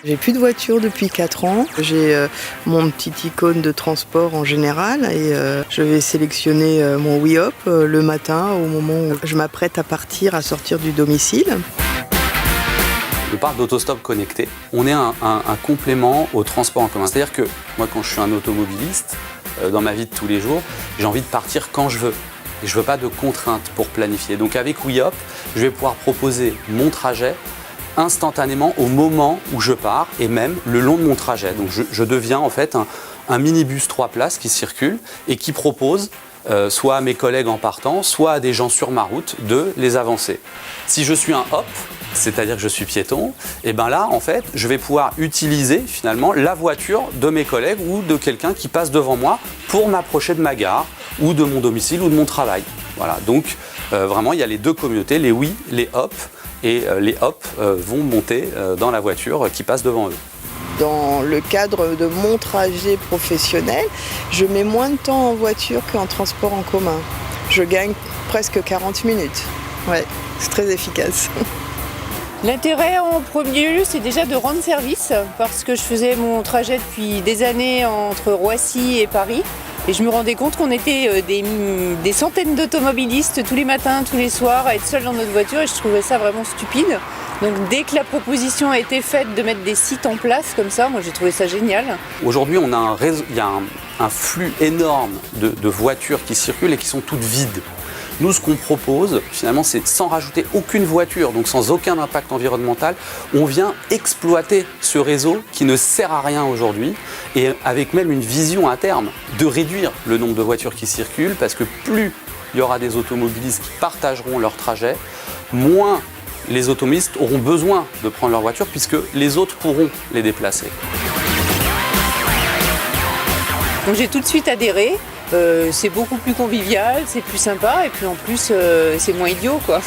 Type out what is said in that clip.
J'ai plus de voiture depuis 4 ans. J'ai mon petit icône de transport en général et je vais sélectionner mon WeHop le matin au moment où je m'apprête à partir, à sortir du domicile. Le parc d'autostop connecté, on est un complément au transport en commun. C'est-à-dire que moi, quand je suis un automobiliste, dans ma vie de tous les jours, j'ai envie de partir quand je veux. Et je ne veux pas de contraintes pour planifier. Donc avec WeHop, je vais pouvoir proposer mon trajet instantanément au moment où je pars et même le long de mon trajet. Donc je deviens en fait un minibus 3 places qui circule et qui propose soit à mes collègues en partant, soit à des gens sur ma route de les avancer. Si je suis un hop, c'est-à-dire que je suis piéton, et bien là, en fait, je vais pouvoir utiliser finalement la voiture de mes collègues ou de quelqu'un qui passe devant moi pour m'approcher de ma gare ou de mon domicile ou de mon travail. Voilà, donc vraiment, il y a les deux communautés, les oui, les hop, et les hop vont monter dans la voiture qui passe devant eux. Dans le cadre de mon trajet professionnel, je mets moins de temps en voiture qu'en transport en commun. Je gagne presque 40 minutes. Ouais, c'est très efficace. L'intérêt en premier lieu, c'est déjà de rendre service parce que je faisais mon trajet depuis des années entre Roissy et Paris et je me rendais compte qu'on était des centaines d'automobilistes tous les matins, tous les soirs à être seuls dans notre voiture et je trouvais ça vraiment stupide. Donc dès que la proposition a été faite de mettre des sites en place comme ça, moi j'ai trouvé ça génial. Aujourd'hui, on a un réseau, il y a un flux énorme de voitures qui circulent et qui sont toutes vides. Nous, ce qu'on propose, finalement, c'est sans rajouter aucune voiture, donc sans aucun impact environnemental, on vient exploiter ce réseau qui ne sert à rien aujourd'hui et avec même une vision à terme de réduire le nombre de voitures qui circulent parce que plus il y aura des automobilistes qui partageront leur trajet, moins les automobilistes auront besoin de prendre leur voiture puisque les autres pourront les déplacer. Donc j'ai tout de suite adhéré. C'est beaucoup plus convivial, c'est plus sympa et puis en plus c'est moins idiot quoi.